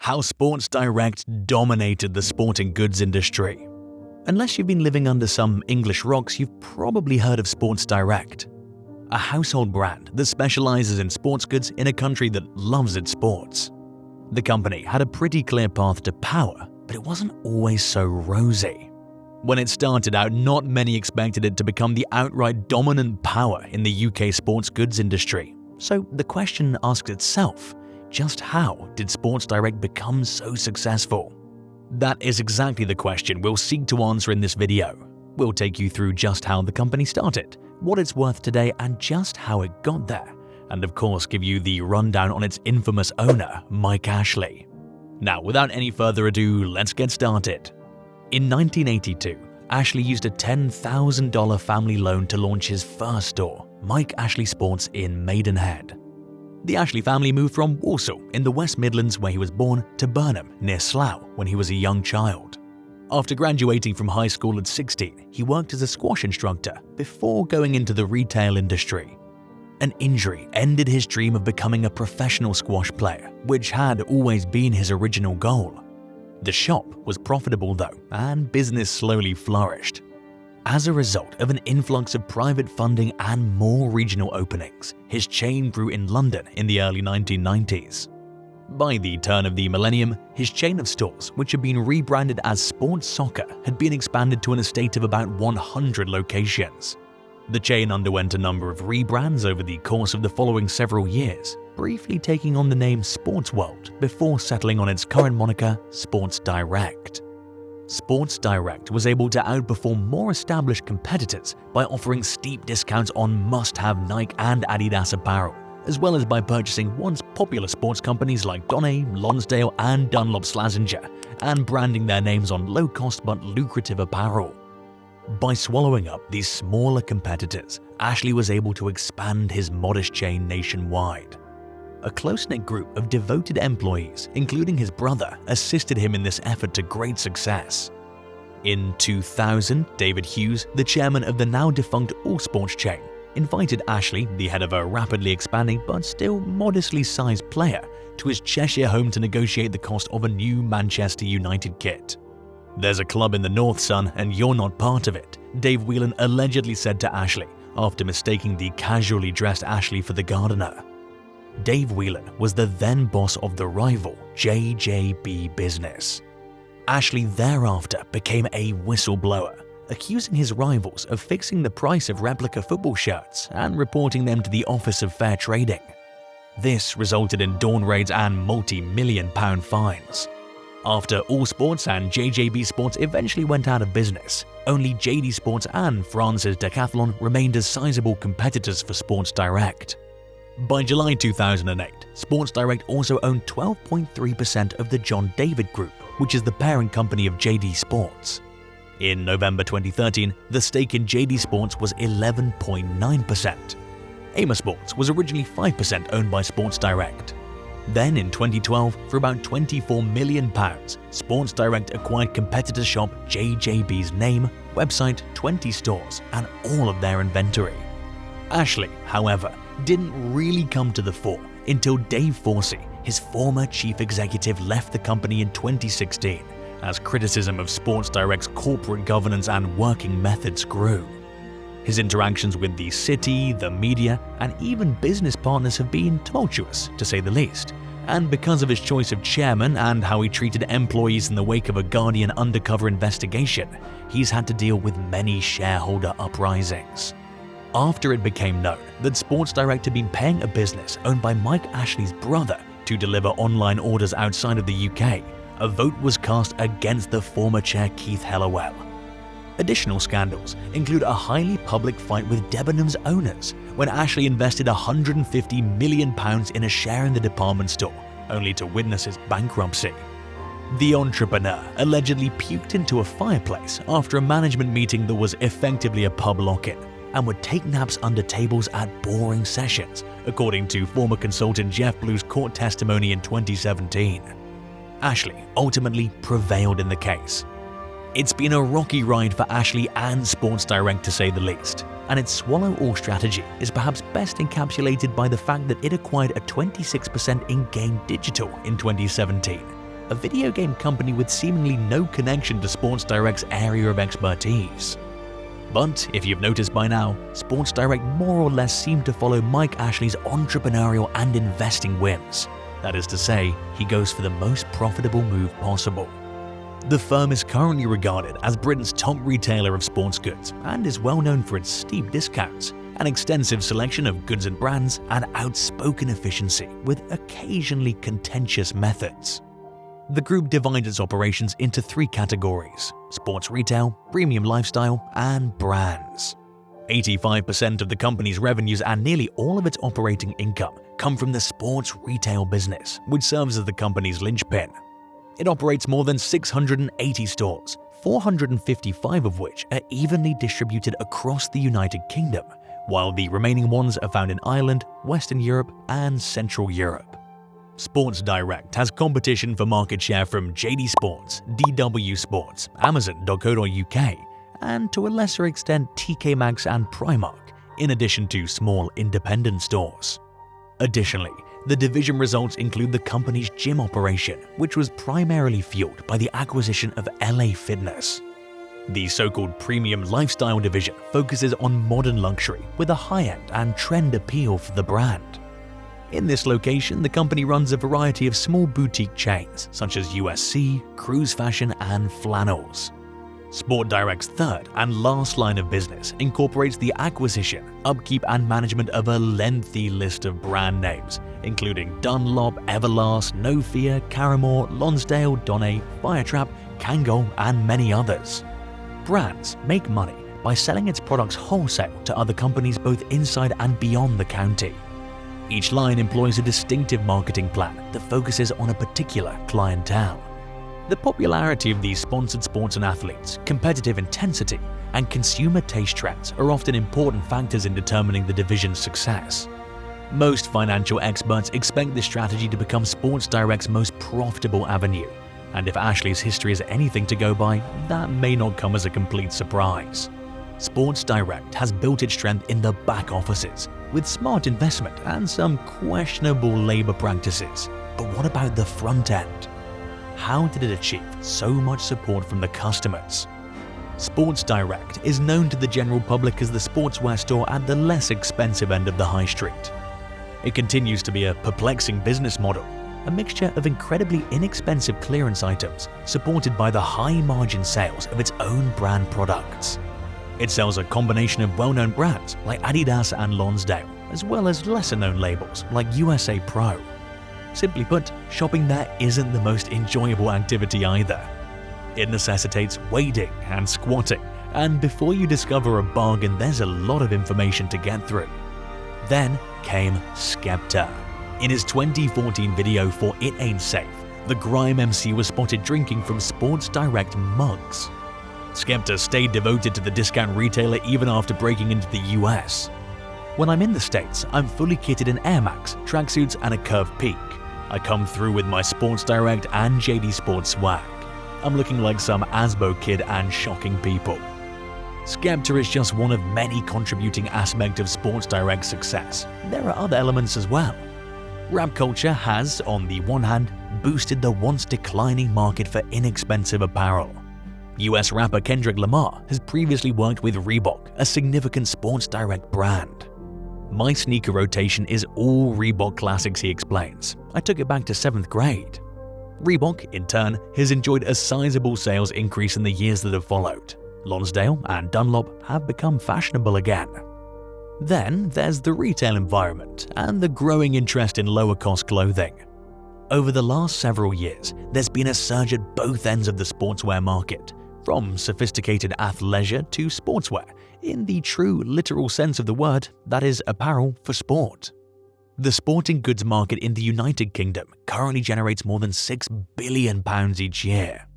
How Sports Direct dominated the sporting goods industry. Unless you've been living under some English rocks, you've probably heard of Sports Direct, a household brand that specializes in sports goods in a country that loves its sports. The company had a pretty clear path to power, but it wasn't always so rosy. When it started out, not many expected it to become the outright dominant power in the UK sports goods industry. So the question asks itself, just how did Sports Direct become so successful? That is exactly the question we'll seek to answer in this video. We'll take you through just how the company started, what it's worth today, and just how it got there, and of course give you the rundown on its infamous owner, Mike Ashley. Now, without any further ado, let's get started. In 1982, Ashley used a $10,000 family loan to launch his first store, Mike Ashley Sports in Maidenhead. The Ashley family moved from Walsall in the West Midlands, where he was born, to Burnham near Slough when he was a young child. After graduating from high school at 16, he worked as a squash instructor before going into the retail industry. An injury ended his dream of becoming a professional squash player, which had always been his original goal. The shop was profitable though, and business slowly flourished. As a result of an influx of private funding and more regional openings, his chain grew in London in the early 1990s. By the turn of the millennium, his chain of stores, which had been rebranded as Sports Soccer, had been expanded to an estate of about 100 locations. The chain underwent a number of rebrands over the course of the following several years, briefly taking on the name Sports World before settling on its current moniker, Sports Direct. Sports Direct was able to outperform more established competitors by offering steep discounts on must-have Nike and Adidas apparel, as well as by purchasing once popular sports companies like Donné, Lonsdale and Dunlop Slazenger and branding their names on low-cost but lucrative apparel. By swallowing up these smaller competitors, Ashley was able to expand his modest chain nationwide. A close-knit group of devoted employees, including his brother, assisted him in this effort to great success. In 2000, David Hughes, the chairman of the now-defunct All Sports chain, invited Ashley, the head of a rapidly expanding but still modestly sized player, to his Cheshire home to negotiate the cost of a new Manchester United kit. "There's a club in the north, son, and you're not part of it," Dave Whelan allegedly said to Ashley after mistaking the casually dressed Ashley for the gardener. Dave Whelan was the then boss of the rival JJB Business. Ashley thereafter became a whistleblower, accusing his rivals of fixing the price of replica football shirts and reporting them to the Office of Fair Trading. This resulted in dawn raids and multi-million-pound fines. After All Sports and JJB Sports eventually went out of business, only JD Sports and France's Decathlon remained as sizable competitors for Sports Direct. By July 2008, Sports Direct also owned 12.3% of the John David Group, which is the parent company of JD Sports. In November 2013, the stake in JD Sports was 11.9%. Amer Sports was originally 5% owned by Sports Direct. Then in 2012, for about £24 million, Sports Direct acquired competitor shop JJB's name, website, 20 stores, and all of their inventory. Ashley, however, didn't really come to the fore until Dave Forsey, his former chief executive, left the company in 2016 as criticism of Sports Direct's corporate governance and working methods grew. His interactions with the city, the media, and even business partners have been tumultuous, to say the least. And because of his choice of chairman and how he treated employees in the wake of a Guardian undercover investigation, he's had to deal with many shareholder uprisings. After it became known that Sports Direct had been paying a business owned by Mike Ashley's brother to deliver online orders outside of the UK, a vote was cast against the former chair Keith Hellawell. Additional scandals include a highly public fight with Debenhams owners when Ashley invested £150 million in a share in the department store, only to witness its bankruptcy. The entrepreneur allegedly puked into a fireplace after a management meeting that was effectively a pub lock-in, and would take naps under tables at boring sessions, according to former consultant Jeff Blue's court testimony in 2017. Ashley ultimately prevailed in the case. It's been a rocky ride for Ashley and Sports Direct, to say the least, and its swallow-all strategy is perhaps best encapsulated by the fact that it acquired a 26% in Game Digital in 2017, a video game company with seemingly no connection to Sports Direct's area of expertise. But if you've noticed by now, Sports Direct more or less seemed to follow Mike Ashley's entrepreneurial and investing whims. That is to say, he goes for the most profitable move possible. The firm is currently regarded as Britain's top retailer of sports goods and is well known for its steep discounts, an extensive selection of goods and brands, and outspoken efficiency with occasionally contentious methods. The group divides its operations into three categories: sports retail, premium lifestyle, and brands. 85% of the company's revenues and nearly all of its operating income come from the sports retail business, which serves as the company's linchpin. It operates more than 680 stores, 455 of which are evenly distributed across the United Kingdom, while the remaining ones are found in Ireland, Western Europe, and Central Europe. Sports Direct has competition for market share from JD Sports, DW Sports, Amazon.co.uk, and to a lesser extent TK Maxx and Primark, in addition to small independent stores. Additionally, the division results include the company's gym operation, which was primarily fueled by the acquisition of LA Fitness. The so-called premium lifestyle division focuses on modern luxury with a high-end and trend appeal for the brand. In this location, the company runs a variety of small boutique chains such as USC, Cruise Fashion, and Flannels. Sport Direct's third and last line of business incorporates the acquisition, upkeep, and management of a lengthy list of brand names, including Dunlop, Everlast, No Fear, Caramore, Lonsdale, Donne, Firetrap, Kangol, and many others. Brands make money by selling its products wholesale to other companies both inside and beyond the county. Each line employs a distinctive marketing plan that focuses on a particular clientele. The popularity of these sponsored sports and athletes, competitive intensity, and consumer taste trends are often important factors in determining the division's success. Most financial experts expect this strategy to become Sports Direct's most profitable avenue, and if Ashley's history is anything to go by, that may not come as a complete surprise. Sports Direct has built its strength in the back offices, with smart investment and some questionable labor practices. But what about the front end? How did it achieve so much support from the customers? Sports Direct is known to the general public as the sportswear store at the less expensive end of the high street. It continues to be a perplexing business model, a mixture of incredibly inexpensive clearance items supported by the high-margin sales of its own brand products. It sells a combination of well-known brands like Adidas and Lonsdale, as well as lesser-known labels like USA Pro. Simply put, shopping there isn't the most enjoyable activity either. It necessitates wading and squatting, and before you discover a bargain, there's a lot of information to get through. Then came Skepta. In his 2014 video for It Ain't Safe, the Grime MC was spotted drinking from Sports Direct mugs. Skepta stayed devoted to the discount retailer even after breaking into the US. When I'm in the States, I'm fully kitted in Air Max, tracksuits, and a curved peak. I come through with my Sports Direct and JD Sports swag. I'm looking like some Asbo kid and shocking people. Skepta is just one of many contributing aspects of Sports Direct's success. There are other elements as well. Rap culture has, on the one hand, boosted the once declining market for inexpensive apparel. US rapper Kendrick Lamar has previously worked with Reebok, a significant Sports Direct brand. My sneaker rotation is all Reebok classics, he explains. I took it back to 7th grade. Reebok, in turn, has enjoyed a sizable sales increase in the years that have followed. Lonsdale and Dunlop have become fashionable again. Then there's the retail environment and the growing interest in lower-cost clothing. Over the last several years, there's been a surge at both ends of the sportswear market, from sophisticated athleisure to sportswear, in the true literal sense of the word, that is, apparel for sport. The sporting goods market in the United Kingdom currently generates more than £6 billion each year.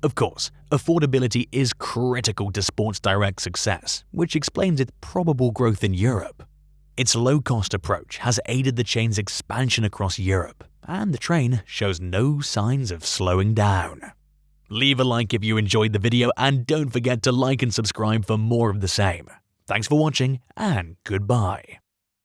Of course, affordability is critical to Sports Direct's success, which explains its probable growth in Europe. Its low-cost approach has aided the chain's expansion across Europe, and the train shows no signs of slowing down. Leave a like if you enjoyed the video, and don't forget to like and subscribe for more of the same. Thanks for watching, and goodbye.